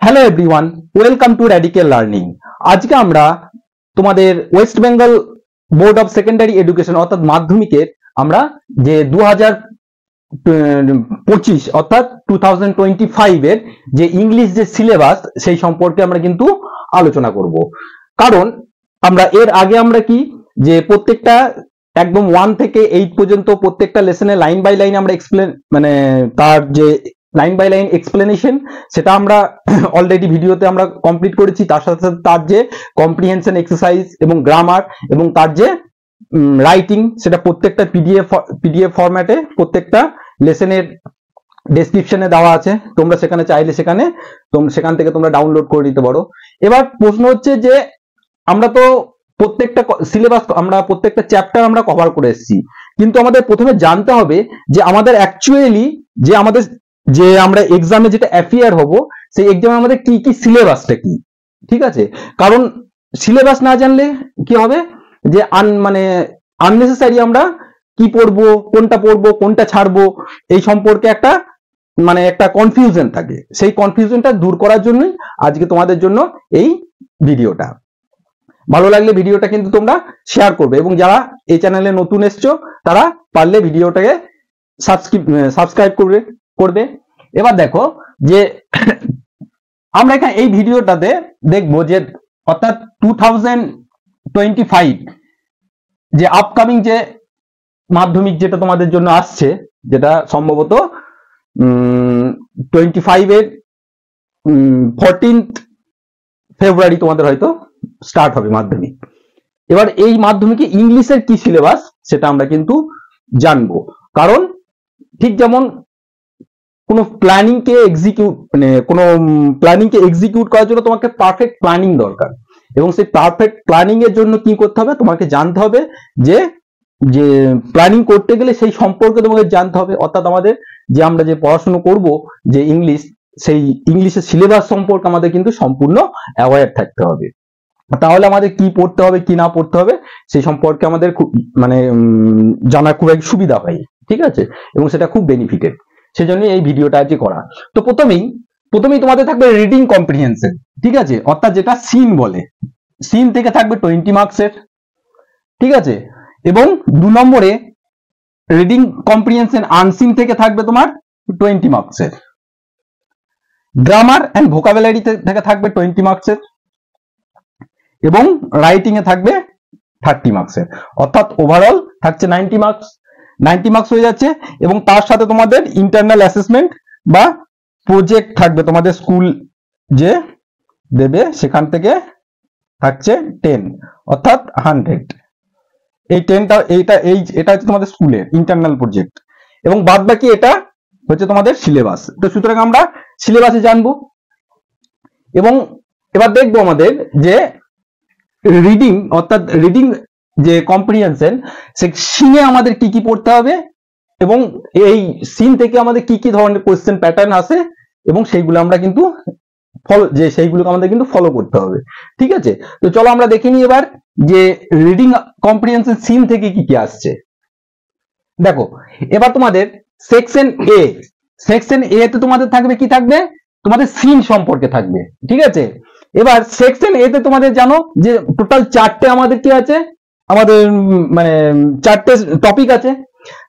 Hello everyone, welcome to radical learning. আজকে আমরা তোমাদের West Bengal board of secondary education অর্থাৎ মাধ্যমিকের আমরা যে 2025 অর্থাৎ 2025 এর যে ইংলিশ যে সিলেবাস সেই সম্পর্কে আমরা কিন্তু আলোচনা করব। কারণ আমরা এর আগে আমরা কি যে প্রত্যেকটা একদম 1 থেকে 8 পর্যন্ত প্রত্যেকটা লেসনে লাইন বাই লাইন আমরা এক্সপ্লেন মানে তার যে লাইন বাই লাইন এক্সপ্লেনেশন সেটা আমরা অলরেডি ভিডিওতে আমরা কমপ্লিট করেছি। তার সাথে সাথে তার যে কম্প্রিহেনশন এক্সারসাইজ এবং গ্রামার এবং তার যে রাইটিং সেটা প্রত্যেকটা পিডিএফ ফরম্যাটে প্রত্যেকটা লেসনের ডেসক্রিপশনে দেওয়া আছে। তোমরা সেখানে চাইলে সেখান থেকে তোমরা ডাউনলোড করে নিতে পারো। এবার প্রশ্ন হচ্ছে যে আমরা তো প্রত্যেকটা সিলেবাস আমরা প্রত্যেকটা চ্যাপ্টার আমরা কভার করে এসেছি, কিন্তু আমাদের প্রথমে জানতে হবে যে আমাদের অ্যাকচুয়ালি যে আমরা এক্সামে যেটা অ্যাপিয়ার হব সেই এক্সামে আমাদের কি কি সিলেবাসটা কি, ঠিক আছে? কারণ সিলেবাস না জানলে কি হবে যে আননেসেসারি আমরা কি পড়বো, কোনটা ছাড়বো এই সম্পর্কে একটা কনফিউশন থাকে। সেই কনফিউশনটা দূর করার জন্যই আজকে তোমাদের জন্য এই ভিডিওটা। ভালো লাগলে ভিডিওটা কিন্তু তোমরা শেয়ার করবে এবং যারা এই চ্যানেলে নতুন এসছো তারা পারলে ভিডিওটাকে সাবস্ক্রাইব করবে। এবার দেখো যে আমরা এখানে এই ভিডিওটাতে দেখবো যে অর্থাৎ 2025 যে আপকামিং যে মাধ্যমিক যেটা তোমাদের জন্য আসছে, যেটা সম্ভবত 25 এর 14th ফেব্রুয়ারি তোমাদের হয়তো স্টার্ট হবে মাধ্যমিক। এবার এই মাধ্যমিকে ইংলিশের কি সিলেবাস সেটা আমরা কিন্তু জানবো। কারণ ঠিক যেমন কোনো প্ল্যানিংকে এক্সিকিউট করার জন্য তোমাকে পারফেক্ট প্ল্যানিং দরকার, এবং সেই পারফেক্ট প্ল্যানিং এর জন্য কি করতে হবে, তোমাকে জানতে হবে যে প্ল্যানিং করতে গেলে সেই সম্পর্কে তোমাকে জানতে হবে। অর্থাৎ আমাদের যে আমরা যে পড়াশোনা করব যে ইংলিশ, সেই ইংলিশের সিলেবাস সম্পর্কে আমাদের কিন্তু সম্পূর্ণ অ্যাওয়্যার থাকতে হবে। তাহলে আমাদের কি পড়তে হবে কি না পড়তে হবে সেই সম্পর্কে আমাদের খুব জানা খুব এক সুবিধা হয়, ঠিক আছে? এবং সেটা খুব বেনিফিটেড, সেজন্য এই ভিডিওটা আজকে করা। তো প্রথমেই তোমাদের থাকবে রিডিং কম্প্রিহেনশন, ঠিক আছে? অর্থাৎ যেটা সিন বলে, সিন থেকে থাকবে 20 মার্কসের, ঠিক আছে? এবং 2 নম্বরে রিডিং কম্প্রিহেনশন আনসিন থেকে থাকবে তোমার 20 মার্কসের। গ্রামার এন্ড ভোকাবুলারি থেকে থাকবে 20 মার্কসের এবং রাইটিং এ থাকবে 30 মার্কসের। অর্থাৎ ওভারঅল থাকছে 90 মার্কস হয়ে যাচ্ছে। এবং তার সাথে তোমাদের ইন্টারনাল অ্যাসেসমেন্ট বা প্রজেক্ট থাকবে, তোমাদের স্কুল যে দেবে সেখান থেকে থাকছে 10 অর্থাৎ 100। এই 10টা এটা হচ্ছে তোমাদের স্কুলের ইন্টারনাল প্রজেক্ট, এবং বাদ বাকি এটা হচ্ছে তোমাদের সিলেবাস। তো সুতরাং আমরা সিলেবাসে জানবো এবং এবার দেখবো আমাদের যে রিডিং অর্থাৎ রিডিং যে কম্প্রিহেনশন সে সিনে আমাদের কি কি পড়তে হবে এবং এই সিন থেকে আমাদের কি কি ধরনের কোশ্চেন প্যাটার্ন আসে এবং সেইগুলো আমরা কিন্তু সেইগুলোকে আমাদের কিন্তু ফলো করতে হবে, ঠিক আছে? তো চলো আমরা দেখে নিই এবার যে রিডিং কম্প্রিহেনশন সিন থেকে কি কি আসছে। দেখো এবার তোমাদের সেকশন এ তে তোমাদের থাকবে কি থাকবে, তোমাদের সিন সম্পর্কে থাকবে, ঠিক আছে? এবার সেকশন এ তে তোমাদের জানো যে টোটাল 4টে আমাদের কি আছে, আমাদের 4টে টপিক আছে।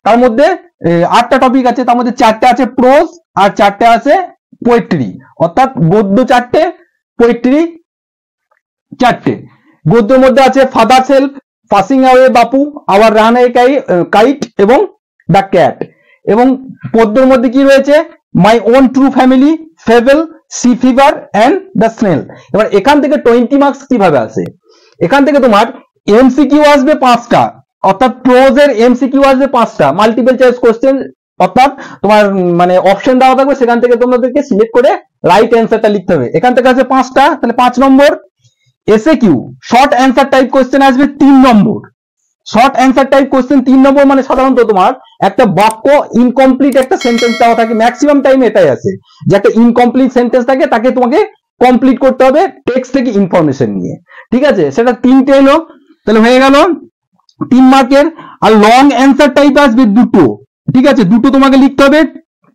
তার মধ্যে 8টা টপিক আছে, তার মধ্যে 4টে আছে প্রোজ আর 4টে আছে পোয়েট্রি। অর্থাৎ গদ্য 4টে, পোয়েট্রি 4টে। গদ্যের মধ্যে আছে father's help, passing away Bapu, our runaway kite এবং দ্য ক্যাট। এবং পদ্যের মধ্যে কি রয়েছে, my own true family, fable, sea fever and the snail. এবার এখান থেকে 20 মার্কস কিভাবে আসে, এখান থেকে তোমার এমসিকিউ আসবে 5টা, অর্থাৎ প্রোজের এমসিকিউ আসবে 5টা, মাল্টিপল চয়েস কোশ্চেন। অর্থাৎ তোমার অপশন দেওয়া থাকবে, সেখান থেকে তোমাদেরকে সিলেক্ট করে রাইট অ্যান্সারটা লিখতে হবে। এখান থেকে আসবে 5টা, তাহলে 5 number. SA Q short answer type question আসবে 3 number. Short answer type question 3 number মানে সাধারণত তোমার একটা বাক্য ইনকমপ্লিট একটা সেন্টেন্স দেওয়া থাকে, ম্যাক্সিমাম টাইম এটাই আছে যে একটা ইনকমপ্লিট সেন্টেন্স থাকে, তাকে তোমাকে কমপ্লিট করতে হবে টেক্সট থেকে ইনফরমেশন নিয়ে, ঠিক আছে? সেটা 3টে এলো, তাহলে হয়ে গেল 3 মার্কের। আর লং অ্যান্সার টাইপ আসবে 2টো, ঠিক আছে? 2টো তোমাকে লিখতে হবে,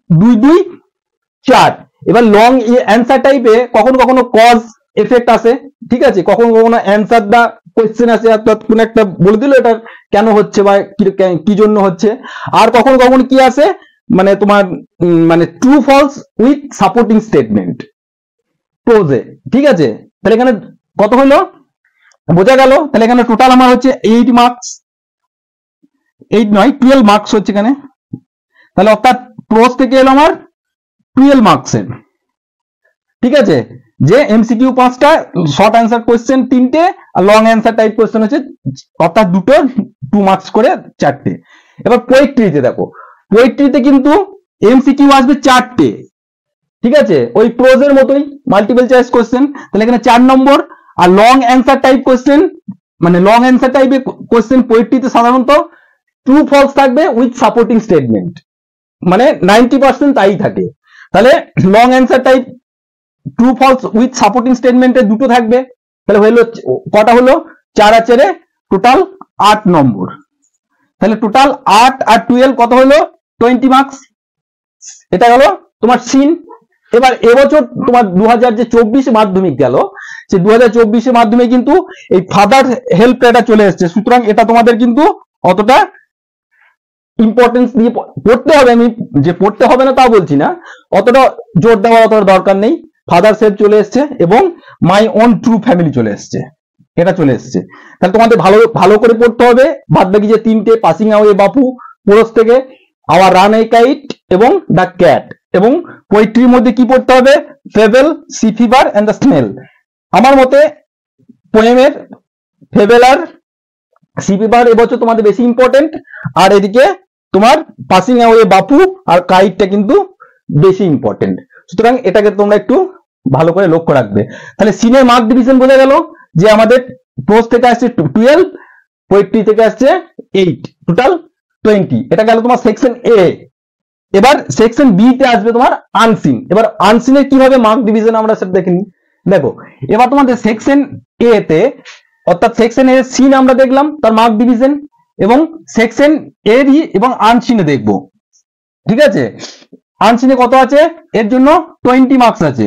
2 2 4। এবার লং অ্যান্সার টাইপে কখনো কখনো কজ এফেক্ট আসে, ঠিক আছে, কখনো কখনো অ্যান্সার দা কোয়েশ্চেন আসে, অর্থাৎ কোন একটা বলে দিল এটা কেন হচ্ছে বা কি জন্য হচ্ছে। আর কখনো কখনো কি আসে, মানে তোমার মানে true false with supporting statement প্রোজে, ঠিক আছে। তাহলে এখানে কত হলো বোঝা গেল। তাহলে এখানে টোটাল আমার হচ্ছে 8 মার্কস, 8 নয় 12 মার্কস হচ্ছে এখানে। তাহলে অর্থাৎ প্রোজ থেকে এলো আমার 12 মার্কসের, ঠিক আছে, যে এমসিকিউ 5টা, শর্ট অ্যান্সার কোয়েশ্চেন 3টে, আর লং অ্যান্সার টাইপ কোয়েশ্চেন হচ্ছে অর্থাৎ দুটো 2 মার্কস করে 4টে। এবার পোয়েট্রিতে দেখো, পোয়েট্রিতে কিন্তু এমসিকিউ আসবে 4টে, ঠিক আছে, ওই প্রোজের মতোই মাল্টিপল চয়েস কোয়েশ্চেন। তাহলে এখানে 4 নম্বর। আর লং অ্যান্সার টাইপ কোয়েশ্চেন, মানে লং অ্যান্সার টাইপের কোয়েশ্চেন পোয়েট্রিতে সাধারণত ট্রু ফলস থাকবে উইথ সাপোর্টিং স্টেটমেন্ট, মানে 90% তাই থাকে। তাহলে long answer type true false with supporting স্টেটমেন্টে দুটো থাকবে। তাহলে হলো কটা হলো, 4 আর 4 টোটাল 8 নম্বর। তাহলে টোটাল 8 আর 12 কত হলো, 20 মার্কস। এটা গেল তোমার সিন। এবার এবছর তোমার 2024 মাধ্যমিক গেল, সে 2024 মাধ্যমে কিন্তু এই ফাদার হেল্প এটা চলে এসেছে, সুতরাং এটা তোমাদের কিন্তু অতটা ইম্পর্টেন্স দিয়ে পড়তে হবে, আমি যে পড়তে হবে না তা বলছি না, অতটা জোর দেওয়ার অতটা দরকার নেই। ফাদার সেভ চলে এসছে এবং মাই ওন ট্রু ফ্যামিলি চলে এসছে, এটা চলে এসছে। তাহলে তোমাদের ভালো ভালো করে পড়তে হবে। বাদ বাকি যে 3টে, পাসিং অ্যাওয়ে বাপু, পোরস থেকে আওয়ার রান এ কাইট এবং দ্য ক্যাট, এবং পোয়েট্রির মধ্যে কি পড়তে হবে, fable, sea fever and the snail. আমার মতে পোয়েমের ফেবেল আর সি ফিভার এবছর তোমাদের বেশি ইম্পর্টেন্ট, আর এদিকে তোমার পাসিং অ্যাওয়ে বাপু আর কাইটটা কিন্তু বেশি ইম্পর্টেন্ট। সুতরাং এটাকে তোমরা একটু ভালো করে লক্ষ্য রাখবে। তাহলে সিনের মার্ক ডিভিশন বোঝা গেল যে আমাদের প্রোজ থেকে আসছে 12, পোয়েট্রি থেকে আসছে 8, টোটাল 20। এটা গেল তোমার সেকশন এ। এবার সেকশন বি তে আসবে তোমার আনসিন। এবার আনসিনের কিভাবে মার্ক ডিভিশন আমরা সেটা দেখে নিই। দেখো এবার তোমাদের সেকশন এ তে, অর্থাৎ সেকশন এ সিন আমরা দেখলাম তার মার্ক ডিভিশন, এবং সেকশন এ এবং আনসিনে দেখবো, ঠিক আছে। আনসিনে কত আছে, এর জন্য 20 মার্কস আছে।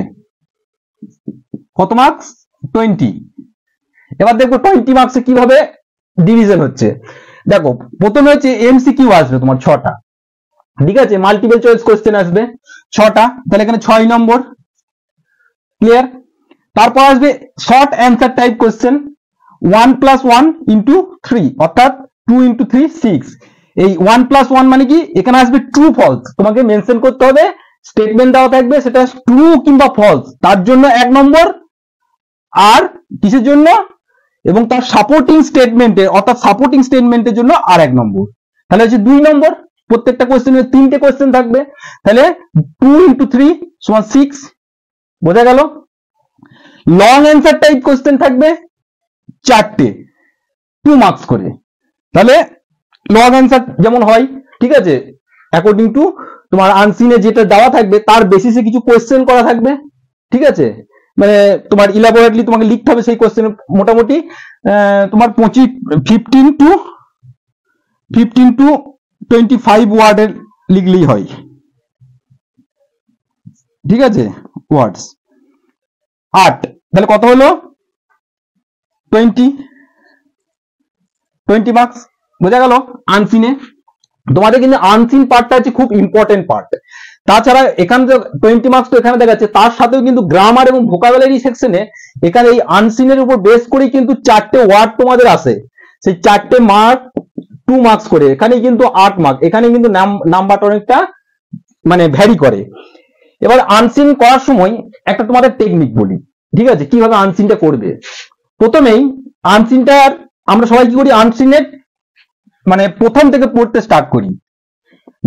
কত মার্কস, 20। এবার দেখবো 20 মার্কসে কিভাবে ডিভিশন হচ্ছে। দেখো প্রথমে হচ্ছে এমসিকিউ আসবে তোমার 6টা, ঠিক আছে, মাল্টিপল চয়েস কোয়েশ্চেন আসবে 6টা, তাহলে এখানে 6 নম্বর, ক্লিয়ার। তারপর আসবে শর্ট অ্যান্সার টাইপ কোয়েশ্চেন 1 + 1 × 3, অর্থাৎ 2 × 3 6। এই 1 + 1 মানে কি, এখানে আসবে ট্রু ফলস, তোমাকে মেনশন করতে হবে, স্টেটমেন্ট দেওয়া থাকবে সেটা ট্রু কিংবা ফলস, তার জন্য 1 নম্বর, আর কিসের জন্য, এবং তার সাপোর্টিং স্টেটমেন্টে, অর্থাৎ সাপোর্টিং স্টেটমেন্টের জন্য আর 1 নম্বর। তাহলে হচ্ছে 2 নম্বর। প্রত্যেকটা কোয়েশ্চেনে 3টে কোয়েশ্চেন থাকবে, তাহলে 2 × 3 = 6, বোঝা গেল। লং অ্যান্সার টাইপ কোয়েশ্চেন থাকবে 4টে, 2 মার্কস করে। তাহলে লং অ্যান্সার যেমন হয়, ঠিক আছে, অ্যাকর্ডিং টু তোমার আনসিনে যেটা দেওয়া থাকবে তার বেসিসে কিছু কোয়েশ্চেন করা থাকবে, ঠিক আছে, মানে তোমার ইলাবোরেটলি তোমাকে লিখতে হবে সেই কোয়েশ্চেন। মোটামুটি তোমার 15 to 25 ওয়ার্ডের লিখলেই হয়, ঠিক আছে, ওয়ার্ডস 8। তাহলে কত হলো, 20 মার্কস, বোঝা গেল। আনসিনে তোমাদের কিন্তু আনসিন পার্টটা হচ্ছে খুব ইম্পর্টেন্ট পার্ট। তাছাড়া এখানে 20 মার্কস তো এখানে দেখাচ্ছে, তার সাথেও কিন্তু গ্রামার এবং ভোকাবুলারি সেকশনে এখানে এই আনসিনের উপর বেস করেই কিন্তু 4টে ওয়ার্ড তোমাদের আসে, সেই 4টে মার্ক 2 মার্কস করে, এখানে কিন্তু 8 মার্ক। এখানে কিন্তু নাম্বারটা অনেকটা মানে ভ্যারি করে। এবার আনসিন করার সময় একটা তোমাদের টেকনিক বলি, ঠিক আছে, কিভাবে আনসিনটা করবে। প্রথমেই আনসিনটার আমরা সবাই কি করি, আনসিনের মানে প্রথম থেকে পড়তে স্টার্ট করি।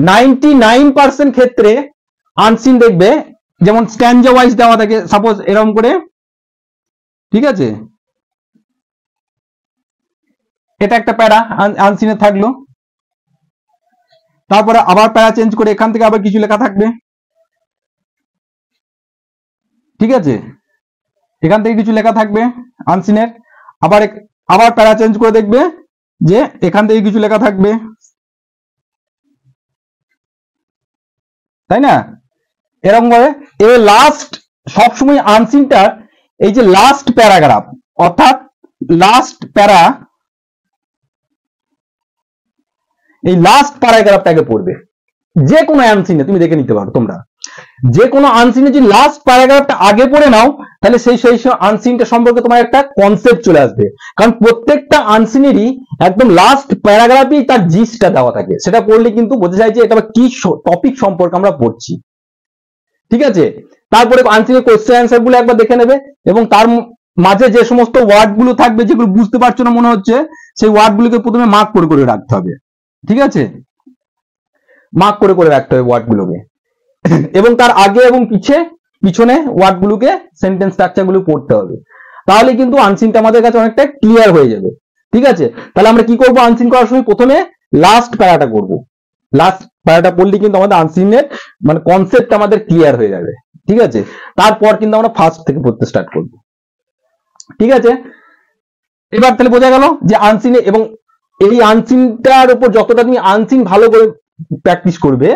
99% ক্ষেত্রে আনসিন দেখবে যেমন স্ট্যানজা ওয়াইজ দেওয়া থাকে, সাপোজ এরকম করে, ঠিক আছে, এটা একটা প্যারা আনসিনে থাকলো, তারপরে আবার প্যারা চেঞ্জ করে এখান থেকে আবার কিছু লেখা থাকবে, ঠিক আছে, এখান থেকে কিছু লেখা থাকবে আনসিনের, আবার প্যারা চেঞ্জ করে দেখবে যে এখান থেকে কিছু লেখা থাকবে, তাই না। এরকম ভাবে। এবার লাস্ট সবসময় আনসিনটার এই যে লাস্ট প্যারাগ্রাফ অর্থাৎ লাস্ট প্যারা, এই লাস্ট প্যারাগ্রাফটাকে পড়বে যে কোনো আনসিনে। তুমি দেখে নিতে পারো তোমরা, যে কোনো আনসিনে যদি লাস্ট প্যারাগ্রাফটা আগে পড়ে নাও তাহলে সেই আনসিনটা সম্পর্কে তোমার একটা কনসেপ্ট চলে আসবে। কারণ প্রত্যেকটা আনসিনেরই একদম লাস্ট প্যারাগ্রাফেই তার জিসটা দেওয়া থাকে, সেটা পড়লে কিন্তু বোঝা যায় যে এটা কি টপিক সম্পর্কে আমরা পড়ছি। ঠিক আছে, তারপরে আনসিনের কোশ্চেন অ্যান্সার গুলো একবার দেখে নেবে এবং তার মাঝে যে সমস্ত ওয়ার্ড গুলো থাকবে যেগুলো বুঝতে পারছো না মনে হচ্ছে, সেই ওয়ার্ড গুলোকে প্রথমে মার্ক করে করে রাখতে হবে। ঠিক আছে, মার্ক করে করে রাখতে হবে ওয়ার্ড গুলোকে, এবং তার আগে এবং পিছনে ওয়ার্ড গুলোকে সেন্টেন্স স্ট্রাকচার গুলো পড়তে হবে। তাহলে কিন্তু আনসিনটা আমাদের কাছে অনেকটা ক্লিয়ার হয়ে যাবে। ঠিক আছে, তাহলে আমরা কি করব, আনসিন করার সময় প্রথমে লাস্ট প্যারাটা করব। লাস্ট প্যারাটা পড়লে কিন্তু আমাদের আনসিনের মানে কনসেপ্ট আমাদের ক্লিয়ার হয়ে যাবে। ঠিক আছে, তারপর কিন্তু আমরা ফার্স্ট থেকে পড়তে স্টার্ট করব। ঠিক আছে, এবার তাহলে বোঝা গেল যে আনসিনে, এবং এই আনসিনটার উপর যতটা তুমি আনসিন ভালো করে প্র্যাকটিস করবে,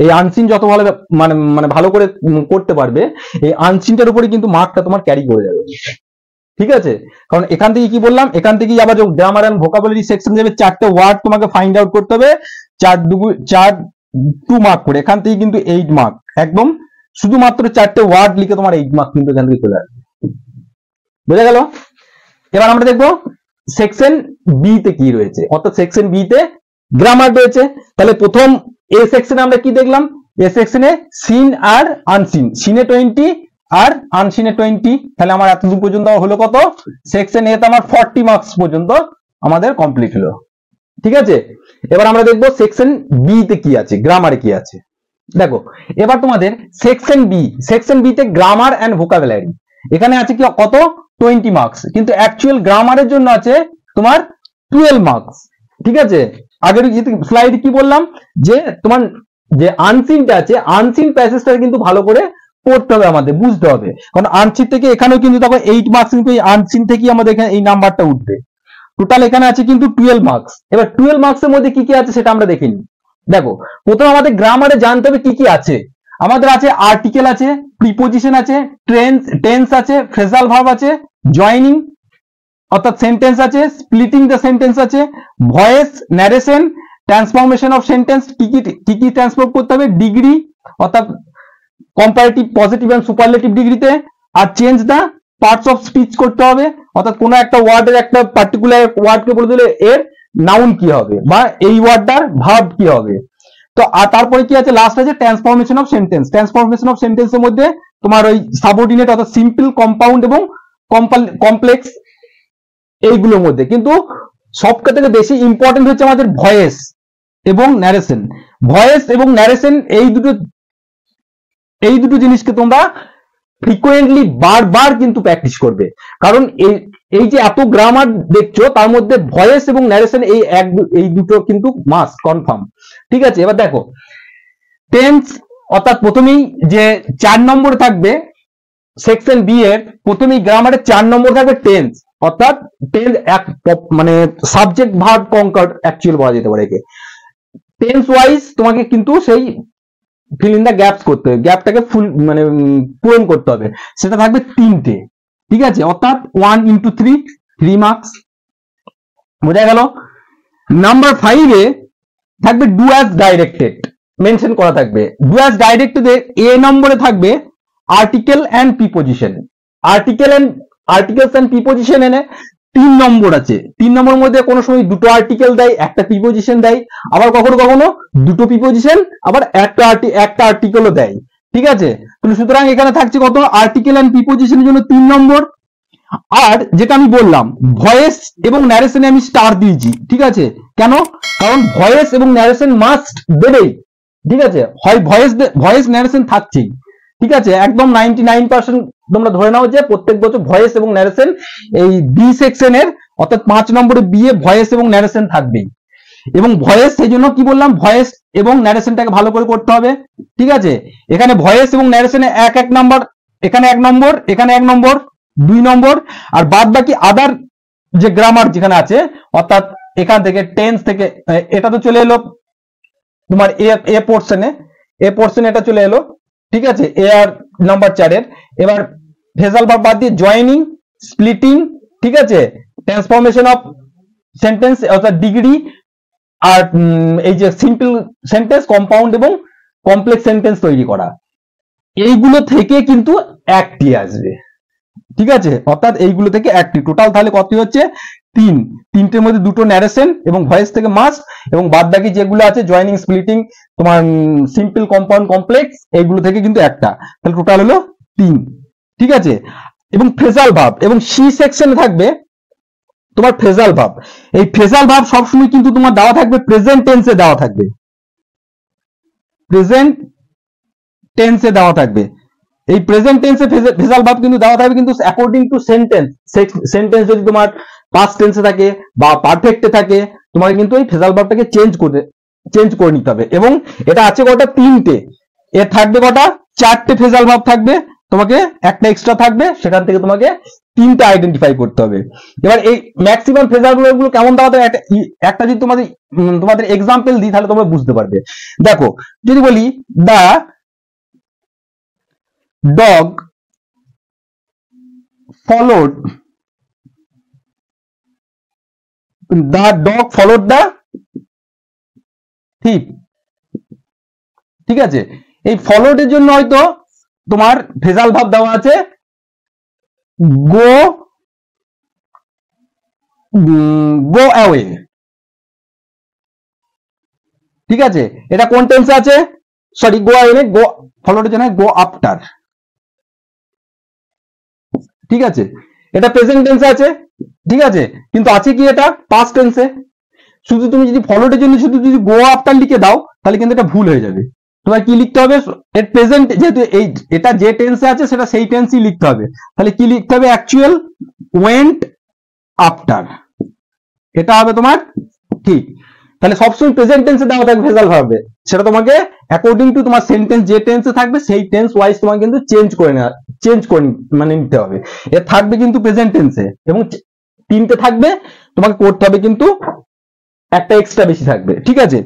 এই আনসিন যত ভালো মানে ভালো করে করতে পারবে, এই আনসিনটার উপরে কিন্তু মার্কটা তোমার ক্যারি করে যাবে। ঠিক আছে, কারণ এখান থেকে কি বললাম, এখান থেকে আবার গ্রামার এন্ড ভোকাবুলারি সেকশন যাবে, 4টে ওয়ার্ড তোমাকে ফাইন্ড আউট করতে হবে, 2 মার্ক করে। এখান থেকে কিন্তু 8 মার্ক, একদম শুধুমাত্র 4টে ওয়ার্ড লিখে তোমার 8 মার্ক কিন্তু এখান থেকে চলে আসবে। বোঝা গেল? এবার আমরা দেখবো সেকশন বি তে কি রয়েছে, অর্থাৎ সেকশন বি তে গ্রামার রয়েছে। তাহলে প্রথম এ সেকশনে আমরা কি দেখলাম, এ সেকশনে সিন আর আনসিন, সিনে 20 আর আনসিনে 20। তাহলে আমার এতদূর পর্যন্ত হলো কত, সেকশন এ তে আমার 40 মার্কস পর্যন্ত আমাদের কমপ্লিট হলো। ঠিক আছে, এবার আমরা দেখবো সেকশন বি তে কি আছে, গ্রামারে কি আছে। দেখো এবার তোমাদের সেকশন বি তে গ্রামার এন্ড ভোকাবুলারি, এখানে আছে কি কত 20 মার্কস, কিন্তু অ্যাকচুয়াল গ্রামারের জন্য আছে তোমার 12 মার্কস। ঠিক আছে, আগের স্লাইডে কি বললাম যে তোমার যে আনসিনটা আছে, আনসিন প্যাসেজটা কিন্তু ভালো করে পড়তে হবে, আমাদের বুঝতে হবে। কারণ আনসিন থেকে এখানেও কিন্তু দেখো 8 মার্কস কিন্তু এই আনসিন থেকেই আমাদের এখানে এই নাম্বারটা উঠবে। টোটাল এখানে আছে কিন্তু 12 মার্কস। এবার 12 মার্কসের মধ্যে কি কি আছে সেটা আমরা দেখিনি। দেখো প্রথমে আমাদের গ্রামারে জানতে হবে কি কি আছে। আমাদের আছে আর্টিকেল আছে, প্রিপোজিশন আছে, টেন্স আছে, ফ্রেজাল ভার্ব আছে, জয়নিং অর্থাৎ সেন্টেন্স আছে, স্প্লিটিং দ্য সেন্টেন্স আছে, voice, narration, transformation of sentence, কি কি ট্রান্সফর্ম করতে হবে, ডিগ্রি অর্থাৎ কম্পারেটিভ, পজিটিভ এন্ড সুপারলেটিভ ডিগ্রিতে, আর change the parts of speech করতে হবে, অর্থাৎ কোনো একটা ওয়ার্ডের একটা পার্টিকুলার ওয়ার্ডকে বলে দিলে এর নাউন কি হবে বা এই ওয়ার্ডটার ভার্ব কি হবে। তো আর তারপরে কি আছে, লাস্ট আছে transformation of sentence. Transformation of সেন্টেন্সের মধ্যে তোমার ওই সাবঅর্ডিনেট অর্থাৎ সিম্পল, কম্পাউন্ড এবং কমপ্লেক্স, এইগুলোর মধ্যে কিন্তু সব থেকে বেশি ইম্পর্টেন্ট হচ্ছে আমাদের ভয়েস এবং ন্যারেশন। ভয়েস এবং ন্যারেশন এই দুটো জিনিসকে তোমরা ফ্রিকোয়েন্টলি বারবার কিন্তু প্র্যাকটিস করবে, কারণ এই যে এত গ্রামার দেখছো তার মধ্যে ভয়েস এবং ন্যারেশন এই দুটো কিন্তু মাস্ট কনফার্ম। ঠিক আছে, এবার দেখো টেন্স, অর্থাৎ প্রথমেই যে 4 নম্বরে থাকবে সেকশন বি এর, প্রথমেই গ্রামারে 4 নম্বর থাকবে টেন্স, অর্থাৎ টেন্স মানে সাবজেক্ট ভার্ব কনকার্ড অ্যাকচুয়াল বলা যেতে পারে। টেন্স ওয়াইজ তোমাকে কিন্তু সেই ফিল ইন দা গ্যাপস করতে হবে, গ্যাপটাকে ফুল মানে পূরণ করতে হবে, সেটা থাকবে 3টে। ঠিক আছে, অর্থাৎ 1 into 3 মার্কস। বোঝা গেল? নাম্বার 5 এ থাকবে ডু অ্যাজ ডাইরেক্টেড, মেনশন করা থাকবে। ডু অ্যাজ ডাইরেক্টেড এ নম্বরে থাকবে article and preposition. Articles and preposition এনে 3 নম্বর আছে। 3 নম্বর মধ্যে কোনো সময় 2টো আর্টিকেল দেয়, একটা প্রিপোজিশন দেয়, আবার কখনো কখনো 2টো প্রিপোজিশন আবার একটা আর্টিকেলও দেয়। ঠিক আছে, সুতরাং এখানে থাকছে কত, আর্টিকেল এন্ড প্রিপোজিশনের জন্য 3 নম্বর। আর যেটা আমি বললাম ভয়েস এবং ন্যারেশনে আমি স্টার দিয়েছি। ঠিক আছে, কেন, কারণ ভয়েস এবং ন্যারেশন মাস্ট দেবেই। ঠিক আছে, হয় ভয়েস ন্যারেশন থাকছেই। ঠিক আছে, একদম 99% তোমরা ধরে নাও যে প্রত্যেক বছর ভয়েস এবং ন্যারেশন এই বি সেকশনের অর্থাৎ 5 নম্বরে বি এ ভয়েস এবং ন্যারেশন থাকবেই। এবং ভয়েস সেই জন্য কি বললাম, ভয়েস এবং ন্যারেশনটাকে ভালো করে করতে হবে। ঠিক আছে, এখানে ভয়েস এবং ন্যারেশনে 1 নম্বর, এখানে 1 নম্বর, এখানে 1 নম্বর, 2 নম্বর, আর বাদ বাকি আদার যে গ্রামার যেখানে আছে, অর্থাৎ এখান থেকে টেন্স থেকে এটা তো চলে এলো তোমার এ পোর্শনে এটা চলে এলো। ঠিক আছে, এ আর নাম্বার 4 এর। এবার ফ্রেজাল ভার্ব বাদ দিয়ে জয়েনিং, স্প্লিটিং, ঠিক আছে, ট্রান্সফরমেশন অফ সেন্টেন্স অর্থাৎ ডিগ্রি, আর এই যে সিম্পল সেন্টেন্স, কম্পাউন্ড এবং কমপ্লেক্স সেন্টেন্স তৈরি করা, এইগুলো থেকে কিন্তু একটি আসবে। ঠিক আছে, অর্থাৎ এইগুলো থেকে একটি, টোটাল তাহলে কত হচ্ছে? 3। 3টের মধ্যে 2টো ন্যারেশন এবং ভয়েস থেকে মাস্ট, এবং বাদ বাকি যেগুলো আছে জয়েনিং, স্প্লিটিং, তোমার সিম্পল, কম্পাউন্ড, কমপ্লেক্স, এইগুলো থেকে কিন্তু একটা, তাহলে টোটাল হলো 3। ঠিক আছে, এবং ফ্রেজাল ভার্ব এবং সি সেকশনে থাকবে তোমার ফ্রেজাল ভার্ব। এই ফ্রেজাল ভার্ব সবসময় কিন্তু তোমার দেওয়া থাকবে প্রেজেন্ট টেন্সে দেওয়া থাকবে, প্রেজেন্ট টেন্সে দেওয়া থাকবে। এই প্রেজেন্ট টেন্সে ফ্রেজাল ভার্ব কিন্তু দেওয়া থাকবে কিন্তু অ্যাকর্ডিং টু সেন্টেন্স। সেন্টেন্স যদি তোমার পাস্ট টেন্সে থাকে বা পারফেক্টে থাকে, তোমাকে কিন্তু এই ফ্রেজাল ভার্বটাকে চেঞ্জ করে নিতে হবে। এবং এটা আছে কটা? 3টে। এর থাকবে কটা? 4টে ফ্রেজাল ভার্ব থাকবে, তোমাকে একটা এক্সট্রা থাকবে, সেখান থেকে তোমাকে 3টা আইডেন্টিফাই করতে হবে। এবার এই ম্যাক্সিমাম ফ্রেজাল ভার্বগুলো কেমন দেওয়া থাকে একটা যদি তোমাদের এক্সাম্পল দিই তাহলে তোমরা বুঝতে পারবে। দেখো, যদি বলি দা dog followed the thief, ঠিক আছে, এই ফলোড এর জন্য হয়তো তোমার ফ্রেজাল ভার্ব দেওয়া আছে go away, ঠিক আছে, এটা কোন টেন্সে আছে? Sorry, go away, go followed এর জন্য go after, ঠিক আছে, এটা প্রেজেন্ট টেন্সে আছে, ঠিক আছে, কিন্তু আছে কি এটা পাস্ট টেন্সে। শুধু তুমি যদি ফলোডের জন্য শুধু যদি গো আফটার লিখে দাও তাহলে কিন্তু এটা ভুল হয়ে যাবে। তোমার কি লিখতে হবে? এর প্রেজেন্ট, যেহেতু এটা যে টেন্সে আছে সেটা সেই টেন্সই লিখতে হবে। তাহলে কি লিখতে হবে? অ্যাকচুয়াল ওয়েন্ট আফটার, এটা হবে তোমার ঠিক। তাহলে সবসময় প্রেজেন্ট টেন্সে দেওয়া থাকবে ফ্রেজাল ভার্বে, সেটা তোমাকে অ্যাকর্ডিং টু তোমার সেন্টেন্স যে টেন্সে থাকবে সেই টেন্স ওয়াইজ তোমাকে কিন্তু চেঞ্জ করে মানে নিতে হবে। এর থাকবে কিন্তু প্রেজেন্ট টেন্সে, এবং 3টে থাকবে, তোমাকে করতে হবে কিন্তু একটা এক্সট্রা বেশি থাকবে। ঠিক আছে,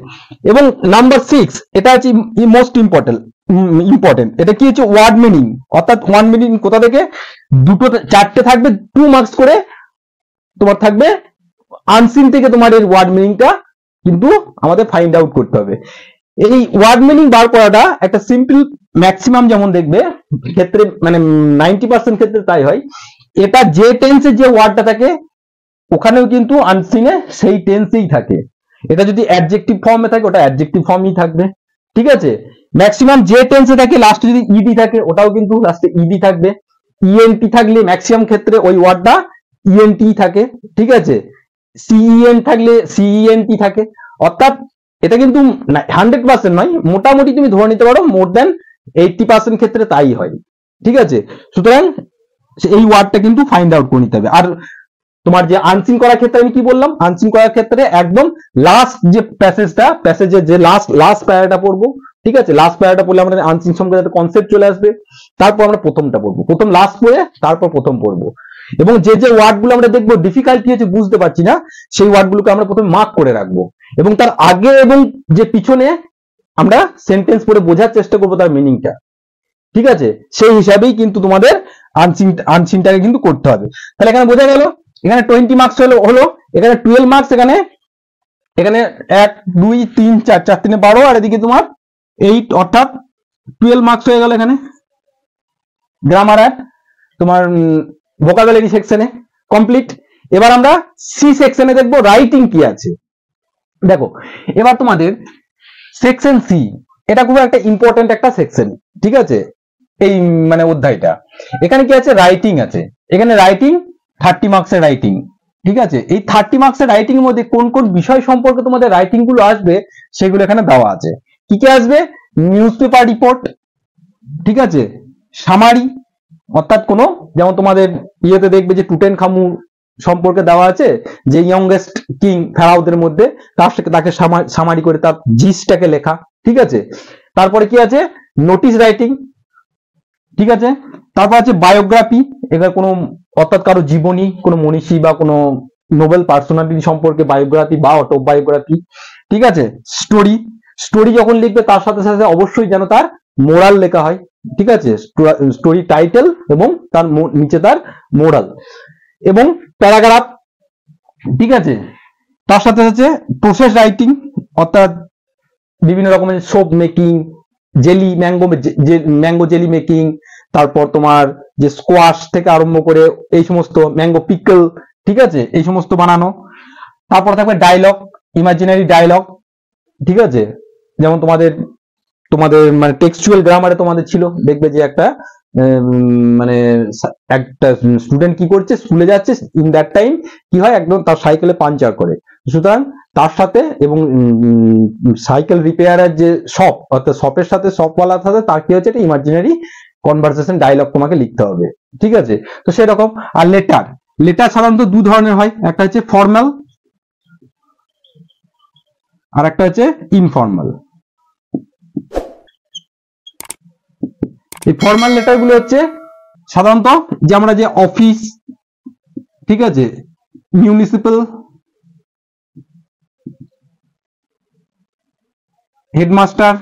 এবং নাম্বার 6, এটা হচ্ছে মোস্ট ইম্পর্টেন্ট। এটা কি হচ্ছে? ওয়ার্ড মিনিং, অর্থাৎ ওয়ার্ড মিনিং কোথা থেকে? 4টে থাকবে, 2 মার্কস করে তোমার থাকবে। আনসিন থেকে তোমার এর ওয়ার্ড মিনিংটা কিন্তু আমাদের ফাইন্ড আউট করতে হবে। এই ওয়ার্ড মিনিং বার করাটা একটা সিম্পল, ম্যাক্সিমাম যেমন দেখবে ক্ষেত্রে মানে 90% ক্ষেত্রে তাই হয়। এটা যে টেন্সে যে ওয়ার্ডটা থাকে ওখানেও কিন্তু আনসিনে সেই টেন্সেই থাকে। এটা যদি অ্যাডজেক্টিভ ফর্মে থাকে ওটা অ্যাডজেক্টিভ ফর্মই থাকবে। ঠিক আছে, ম্যাক্সিমাম যে টেন্সে থাকে লাস্টে যদি ইডি থাকে ওটাও কিন্তু লাস্টে ইডি থাকবে। ইএনটি থাকলে ম্যাক্সিমাম ক্ষেত্রে ওই ওয়ার্ডটা ইএনটি থাকে। ঠিক আছে, সিইএন থাকলে সিইএনটি থাকে। অর্থাৎ এটা কিন্তু 100% নয়, মোটামুটি তুমি ধরে নিতে পারো মোর দেন 80% ক্ষেত্রে তাই হয়। ঠিক আছে, সুতরাং এই ওয়ার্ডটা কিন্তু ফাইন্ড আউট করে নিতে হবে। আর তোমার যে আনসিন করার ক্ষেত্রে আমি কি বললাম? আনসিন করার ক্ষেত্রে একদম লাস্ট যে প্যাসেজের যে লাস্ট প্যারাটা পড়বো। ঠিক আছে, লাস্ট প্যারাটা পড়লে আমাদের আনসিন সম্পর্কে একটা কনসেপ্ট চলে আসবে। তারপর আমরা প্রথমটা পড়বো, প্রথম লাস্ট পড়ে তারপর প্রথম পড়বো। এবং যে ওয়ার্ডগুলো আমরা দেখবো ডিফিকাল্টি হচ্ছে বুঝতে পারছি না, সেই ওয়ার্ডগুলোকে আমরা প্রথমে মার্ক করে রাখবো, এবং তার আগে এবং যে পিছনে আমরা সেন্টেন্স পড়ে বোঝার চেষ্টা করবো তার মিনিংটা। ঠিক আছে, সেই হিসাবেই কিন্তু তোমাদের আনসিনটাকে কিন্তু করতে হবে। তাহলে এখানে বোঝা গেল, এখানে 20 মার্কস হলো, এখানে 12 মার্কস, এখানে 1 2 3 4 4 3 12, আর এদিকে তোমার 8, অর্থাৎ 12 মার্কস হয়ে গেল এখানে গ্রামার আর তোমার ভোকাবুলারি সেকশনে কমপ্লিট। এবার আমরা সি সেকশনে দেখবো রাইটিং কি আছে। দেখো, এবার তোমাদের সেকশন সি, এটা খুব একটা ইম্পর্টেন্ট একটা সেকশন। ঠিক আছে, এই মানে অধ্যায়টা, এখানে কি আছে? রাইটিং আছে। এখানে রাইটিং 30 মার্কসের রাইটিং। ঠিক আছে, এই 30 মার্কসের রাইটিং এর মধ্যে কোন কোন বিষয় সম্পর্কে তোমাদের রাইটিং গুলো আসবে সেগুলো এখানে দেওয়া আছে। কি কি আসবে? নিউজ পেপার রিপোর্ট, ঠিক আছে, সামারি, অর্থাৎ কোনো যেমন তোমাদের ইয়েতে দেখবে যে টুটেনখামুন সম্পর্কে দেওয়া আছে, যে ইয়ংগেস্ট কিং ফেরাউদের মধ্যে, তাকে সামারি করে তার জিসটাকে লেখা। ঠিক আছে, তারপরে কি আছে? Notice writing. ঠিক আছে, তারপর আছে বায়োগ্রাফি, এখানে কোনো অর্থাৎ কারো জীবনী, কোনো মনীষী বা কোনো নোবেল পার্সোনালিটি সম্পর্কে বায়োগ্রাফি বা অটোবায়োগ্রাফি। ঠিক আছে, স্টোরি যখন লিখবে তার সাথে সাথে অবশ্যই যেন তার মোরাল লেখা হয়। ঠিক আছে, স্টোরি টাইটেল এবং তার নিচে তার মোরাল এবং প্যারাগ্রাফ, ঠিক আছে। তার সাথে হচ্ছে প্রসেস রাইটিং, অর্থাৎ বিভিন্ন রকমের soap making, jelly mango jelly making, তারপর তোমার যে স্কোয়াশ থেকে আরম্ভ করে এই সমস্ত ম্যাঙ্গো পিকল, ঠিক আছে, এই সমস্ত বানানো। তারপর থাকবে ডায়লগ, ইমাজিনারি ডায়লগ, ঠিক আছে, যেমন তোমাদের মানে টেক্সচুয়াল গ্রামারে তোমাদের ছিল, দেখবে যে একটা মানে একটা স্টুডেন্ট কি করছে, স্কুলে যাচ্ছে, ইন দ্যাট টাইম কি হয়, একদম তার সাইকেলে পাঞ্চার করে, সুতরাং তার সাথে এবং সাইকেল রিপেয়ারের যে শপ, অর্থাৎ শপের সাথে শপওয়ালার সাথে তার কি হচ্ছে, একটা ইমাজিনারি কনভারসেশন ডায়লগ তোমাকে লিখতে হবে, ঠিক আছে। তো সেরকম। আর লেটার সাধারণত দু ধরনের হয়, একটা হচ্ছে ফর্মাল আর একটা হচ্ছে ইনফর্মাল। এই ফর্মাল লেটার গুলো হচ্ছে সাধারণত যে আমরা যে অফিস, ঠিক আছে, মিউনিসিপাল, হেডমাস্টার,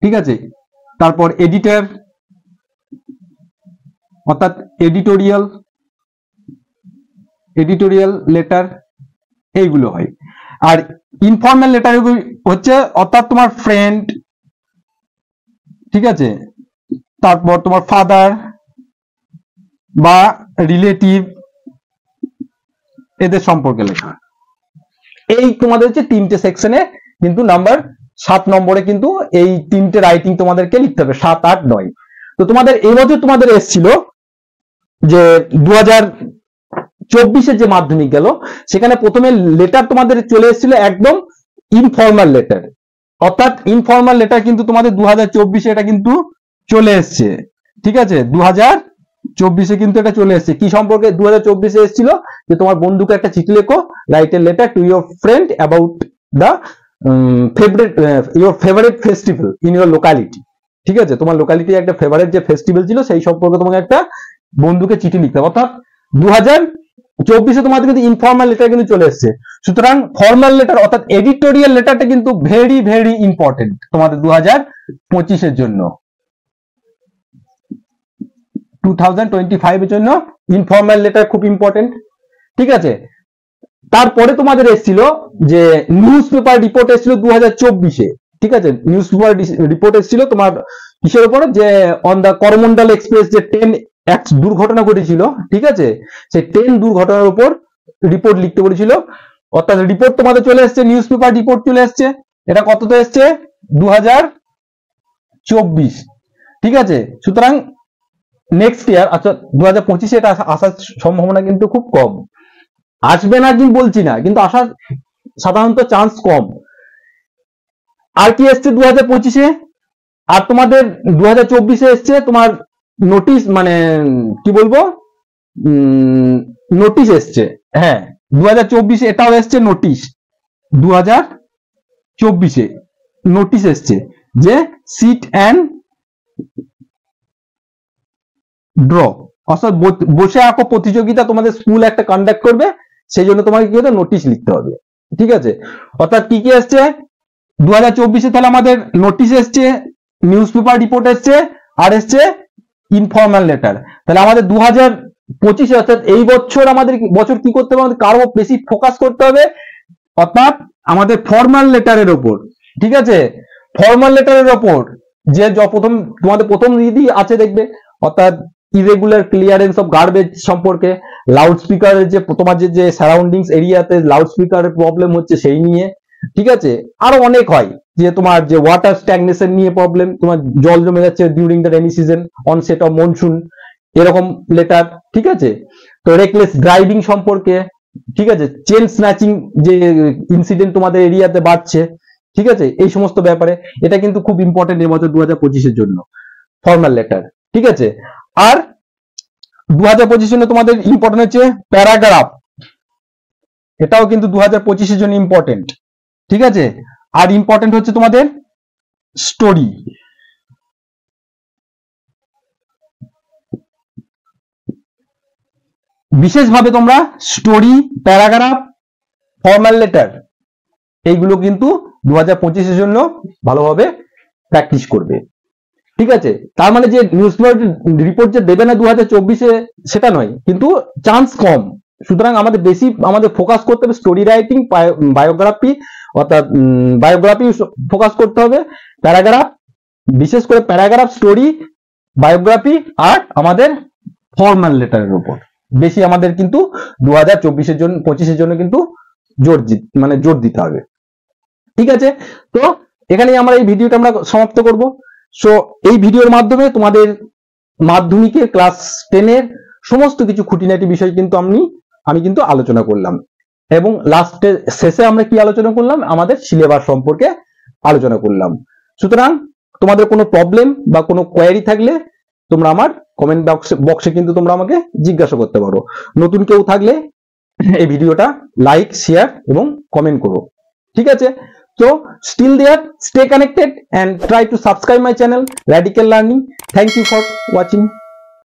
ঠিক আছে, তারপর এডিটর, অর্থাৎ এডিটোরিয়াল লেটার, এইগুলো হয়। আর ইনফর্মাল লেটার হচ্ছে অর্থাৎ তোমার ফ্রেন্ড, ঠিক আছে, তারপর তোমার ফাদার বা রিলেটিভ, এদের সম্পর্কে লেখা। এই তোমাদের হচ্ছে তিনটে সেকশনে, কিন্তু নাম্বার 7 নম্বরে কিন্তু এই তিনটে রাইটিং তোমাদেরকে লিখতে হবে, 7, 8, 9। তো তোমাদের এই বছর তোমাদের এসেছিল যে 2024-এর যে মাধ্যমিক গেল, সেখানে প্রথমে লেটার তোমাদের চলে এসেছিল একদম ইনফর্মাল লেটার, অর্থাৎ ইনফর্মাল লেটার কিন্তু তোমাদের 2024-এ এটা কিন্তু চলে এসছে, ঠিক আছে, 2024-এ কিন্তু এটা চলে এসছে। কি সম্পর্কে 2024-এ এসেছিল, যে তোমার বন্ধুকে একটা চিঠি লেখো, write a letter to your friend about the favourite festival in your locality, ঠিক আছে, তোমার লোকালিটি একটা ফেভারিট যে ফেস্টিভ্যাল ছিল সেই সম্পর্কে তোমাকে একটা বন্ধুকে চিঠি লিখতে হবে। অর্থাৎ 2024-এ তোমাদের কিন্তু ইনফর্মাল লেটার কিন্তু চলে এসছে। সুতরাং ফর্মাল লেটার অর্থাৎ এডিটোরিয়াল লেটারটা কিন্তু ভেরি ভেরি ইম্পর্টেন্ট তোমাদের 2025-এর জন্য, 2025-এর জন্য ইনফর্মাল লেটার খুব ইম্পর্টেন্ট, ঠিক আছে। তারপরে তোমাদের এসেছিল যে নিউজ পেপার রিপোর্ট এসেছিল 2024-এ, ঠিক আছে, নিউজ পেপার রিপোর্ট এসেছিল তোমার কিসের উপর, যে অন দা করমন্ডল এক্সপ্রেস যে ট্রেন দুর্ঘটনা ঘটেছিল, ঠিক আছে, সেই ট্রেন দুর্ঘটনার উপর রিপোর্ট লিখতে বলেছিল। অর্থাৎ রিপোর্ট তোমাদের চলে এসছে, নিউজ পেপার রিপোর্ট চলে এসছে, এটা কততে এসছে, 2024, ঠিক আছে। সুতরাং নেক্সট ইয়ার, আচ্ছা 2025-এ এটা আসার সম্ভাবনা কিন্তু খুব কম, আসবে না কিন্তু বলছি না, কিন্তু আসার সাধারণত চান্স কম। আর কি এসছে 2025-এ, আর তোমাদের 2024-এ এসছে তোমার নোটিশ, মানে কি বলবো, নোটিশ এসছে, হ্যাঁ 2024-এ এটাও এসছে নোটিশ, 2024-এ নোটিশ এসছে যে সিট অ্যান্ড ড্র, অর্থাৎ বসে আঁকো প্রতিযোগিতা তোমাদের স্কুল একটা কন্ডাক্ট করবে, সেই জন্য তোমাকে কি হতে নোটিশ লিখতে হবে, ঠিক আছে। অর্থাৎ কি কি এসছে 2024-এ, তাহলে আমাদের নোটিশ এসছে, নিউজ পেপার রিপোর্ট এসছে, আর এসছে ইনফর্মাল লেটার। তাহলে আমাদের 2025-এ অর্থাৎ এই বছর আমাদের বছর কি করতে হবে, আমাদের কারো বেশি ফোকাস করতে হবে, অর্থাৎ আমাদের ফর্মাল লেটারের ওপর, ঠিক আছে, ফর্মাল লেটারের ওপর যে প্রথম তোমাদের প্রথম রীতি আছে দেখবে, অর্থাৎ ইরেগুলার ক্লিয়ারেন্স অফ গার্বেজ সম্পর্কে, লাউড স্পিকারের যে তোমার যে সারাউন্ডিংস এরিয়াতে লাউড স্পিকারের প্রবলেম হচ্ছে সেই নিয়ে, ঠিক আছে। আরো অনেক হয়, যে তোমার যে ওয়াটার স্ট্যাগনেশন নিয়ে প্রবলেম, তোমার জল জমে যাচ্ছে during the rainy season, onset of monsoon, এরকম লেটার, ঠিক আছে। তো রেকলেস ড্রাইভিং সম্পর্কে, ঠিক আছে, চেন স্ন্যাচিং যে ইনসিডেন্ট তোমাদের এরিয়াতে বাড়ছে, ঠিক আছে, এই সমস্ত ব্যাপারে এটা কিন্তু খুব ইম্পর্টেন্ট এই বছর 2025-এর জন্য ফর্মাল লেটার, ঠিক আছে। আর 2025-এর জন্য তোমাদের ইম্পর্টেন্ট হচ্ছে প্যারাগ্রাফ, এটাও কিন্তু 2025-এর জন্য ইম্পর্টেন্ট, ঠিক আছে। আর ইম্পর্টেন্ট হচ্ছে তোমাদের স্টোরি, বিশেষভাবে তোমরা স্টোরি, প্যারাগ্রাফ, ফর্মাল লেটার, এইগুলো কিন্তু 2025-এর জন্য ভালোভাবে প্র্যাকটিস করবে। ঠিক আছে, তার মানে যে নিউজ রিপোর্ট যে দেবে না 2024-এ সেটা নয়, কিন্তু চান্স কম। সুতরাং আমাদের ফোকাস করতে হবে স্টোরি রাইটিং, বায়োগ্রাফি, অর্থাৎ বায়োগ্রাফি ফোকাস করতে হবে, প্যারাগ্রাফ, বিশেষ করে প্যারাগ্রাফ, স্টোরি, বায়োগ্রাফি আর আমাদের ফর্মাল লেটারের উপর বেশি আমাদের কিন্তু 2024-এর জন্য 25-এর জন্য কিন্তু জোর দিতে হবে। ঠিক আছে, তো এখানেই আমরা এই ভিডিওটা আমরা সমাপ্ত করব। সো এই ভিডিওর মাধ্যমে তোমাদের মাধ্যমিকের ক্লাস 10-এর সমস্ত কিছু খুঁটিনাটি বিষয় কিন্তু আমি কিন্তু আলোচনা করলাম, এবং শেষে আমরা কি আলোচনা করলাম, আমাদের সিলেবাস সম্পর্কে আলোচনা করলাম। সুতরাং তোমাদের কোনো প্রবলেম বা কোনো কোয়েরি থাকলে তোমরা আমার কমেন্ট বক্সে কিন্তু তোমরা আমাকে জিজ্ঞাসা করতে পারো। নতুন কেউ থাকলে এই ভিডিওটা লাইক, শেয়ার এবং কমেন্ট করো। ঠিক আছে, so still there, stay connected and try to subscribe my channel Radical Learning. Thank you for watching.